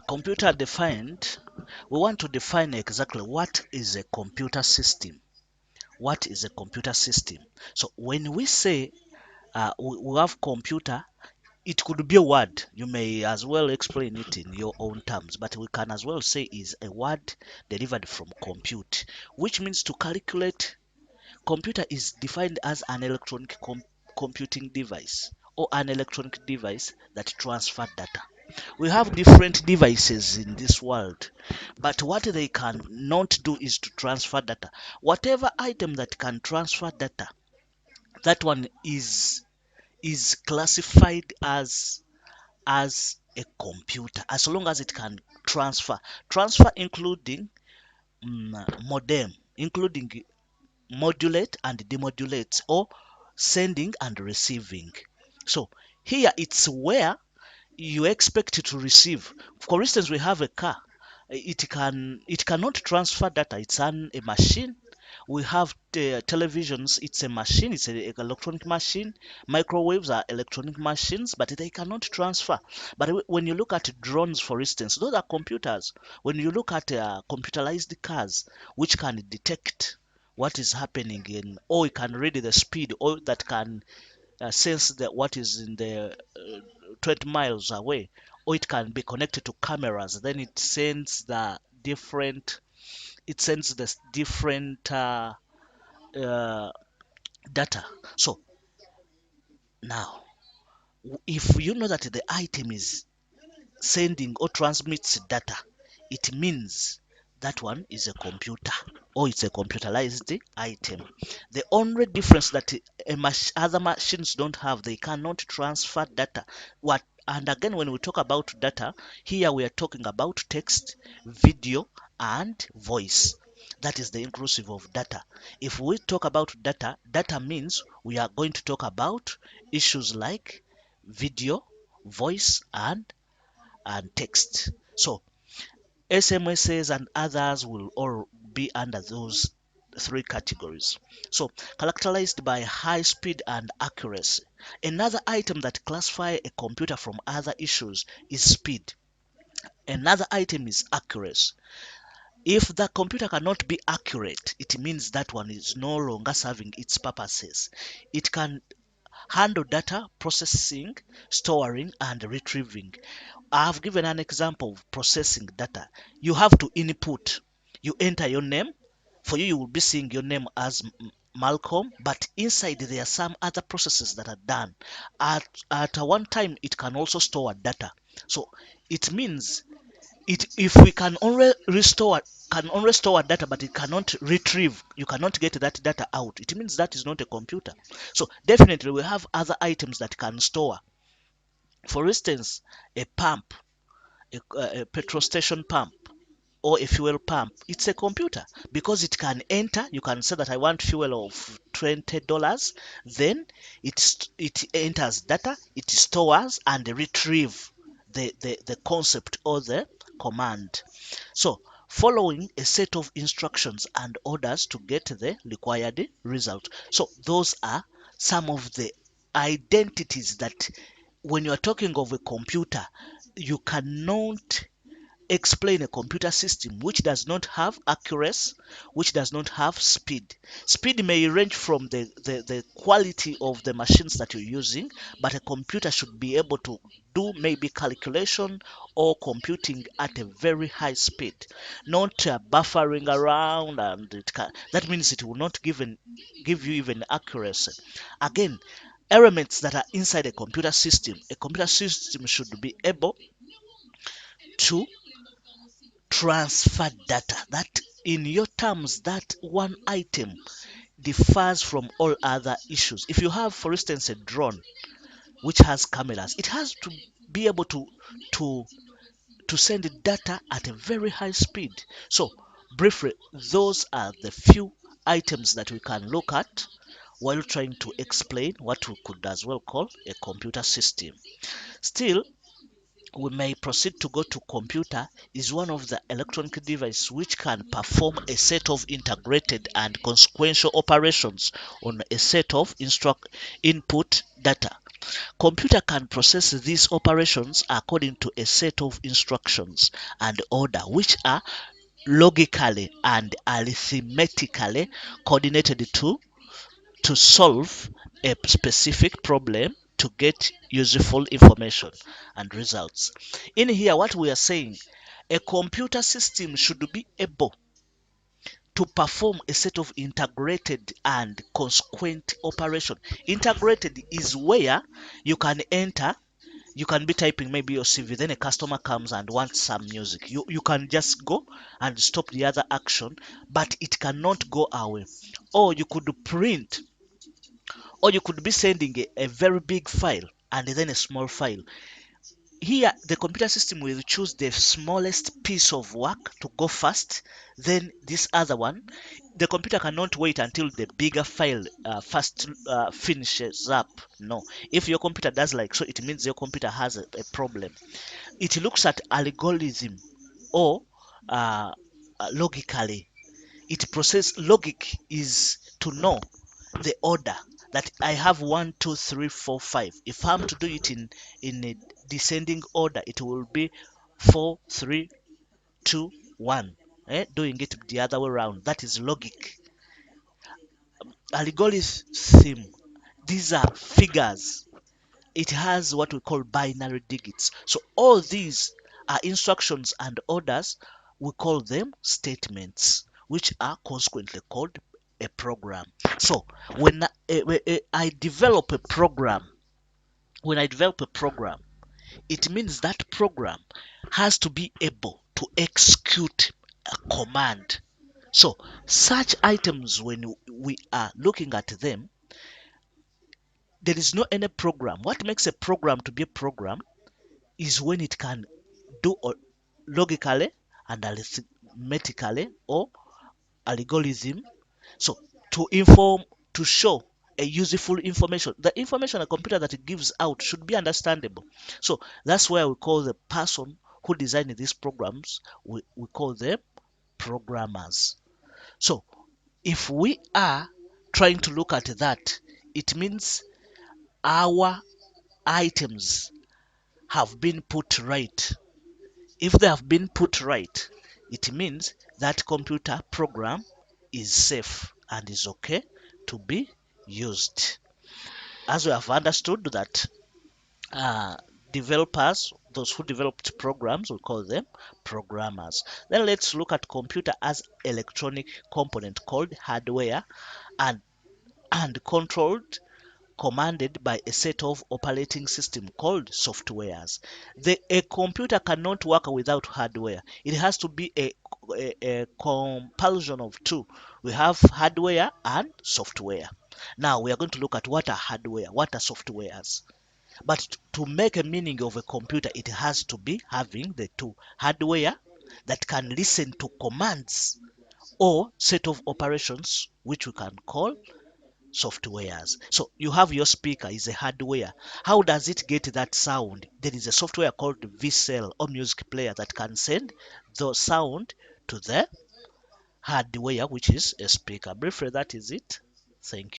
computer defined, we want to define exactly what is a computer system. What is a computer system? So when we say we have computer, it could be a word. You may as well explain it in your own terms, but we can as well say is a word derived from compute, which means to calculate. Computer is defined as an electronic computing device or an electronic device that transfer data. We have different devices in this world, but what they cannot do is to transfer data. Whatever item that can transfer data, that one is classified as a computer, as long as it can transfer including modem, including modulate and demodulate, or sending and receiving. So here it's where you expect to receive. For instance, we have a car. It cannot transfer data. It's a machine. We have televisions. It's a machine. It's an electronic machine. Microwaves are electronic machines, but they cannot transfer. But when you look at drones, for instance, those are computers. When you look at computerized cars, which can detect what is happening in, or it can read the speed, or that can sense that what is in the 20 miles away, or it can be connected to cameras. Then it sends the different, it sends the different uh, data. So now, if you know that the item is sending or transmits data, it means that one is a computer, or it's a computerized item. The only difference that other machines don't have, they cannot transfer data. What and again, when we talk about data, here we are talking about text, video, and voice. That is the inclusive of data. If we talk about data, data means we are going to talk about issues like video, voice, and text. So SMSs and others will all be under those three categories. So characterized by high speed and accuracy. Another item that classify a computer from other issues is speed. Another item is accuracy. If the computer cannot be accurate, it means that one is no longer serving its purposes. It can handle data processing, storing, and retrieving. I have given an example of processing data. You have to input. You enter your name. For you, you will be seeing your name as Malcolm, but inside there are some other processes that are done. At one time, it can also store data. So it means if we can only store data, but it cannot retrieve, you cannot get that data out, it means that is not a computer. So definitely we have other items that can store. For instance, a pump, a petrol station pump, or a fuel pump, it's a computer, because it can enter. You can say that I want fuel of $20, then it enters data, it stores and retrieve the concept or the command. So following a set of instructions and orders to get the required result. So those are some of the identities that when you are talking of a computer, you cannot explain a computer system which does not have accuracy, which does not have speed. Speed may range from the quality of the machines that you're using, but a computer should be able to do maybe calculation or computing at a very high speed, not buffering around, and that means it will not give you even accuracy. Again, elements that are inside a computer system should be able to transfer data. That in your terms, that one item differs from all other issues. If you have, for instance, a drone which has cameras, it has to be able to to send data at a very high speed. So briefly, those are the few items that we can look at while trying to explain what we could as well call a computer system. Still, we may proceed to go to computer is one of the electronic devices which can perform a set of integrated and consequential operations on a set of input data. Computer can process these operations according to a set of instructions and order, which are logically and arithmetically coordinated to solve a specific problem to get useful information and results. In here, what we are saying, a computer system should be able to perform a set of integrated and consequent operation. Integrated is where you can enter, you can be typing maybe your CV, then a customer comes and wants some music. You can just go and stop the other action, but it cannot go away. Or you could print, or you could be sending a very big file and then a small file. Here, the computer system will choose the smallest piece of work to go first, then this other one. The computer cannot wait until the bigger file first finishes up. No. If your computer does like so, it means your computer has a problem. It looks at algorithm or logically. It process logic is to know the order that I have 1, 2, 3, 4, 5. If I'm to do it in a descending order, it will be 4, 3, 2, 1. Doing it the other way around. That is logic. Algorithm. These are figures. It has what we call binary digits. So all these are instructions and orders. We call them statements, which are consequently called a program. So when I develop a program, when I develop a program, it means that program has to be able to execute a command. So such items, when we are looking at them, there is no any program. What makes a program to be a program is when it can do logically and arithmetically or algorithm. So to inform, to show a useful information. The information a computer that it gives out should be understandable. So that's why we call the person who designed these programs, we call them programmers. So if we are trying to look at that, it means our items have been put right. If they have been put right, it means that computer program is safe and is okay to be used. As we have understood that developers, those who developed programs, we call them programmers. Then let's look at computer as electronic component called hardware and controlled, commanded by a set of operating system called softwares. A computer cannot work without hardware. It has to be a compulsion of two. We have hardware and software. Now we are going to look at what are hardware, what are softwares. But to make a meaning of a computer, it has to be having the two: hardware that can listen to commands or set of operations, which we can call softwares. So you have your speaker is a hardware. How does it get that sound? There is a software called vCell or music player that can send the sound to the hardware, which is a speaker. Briefly, that is it. Thank you.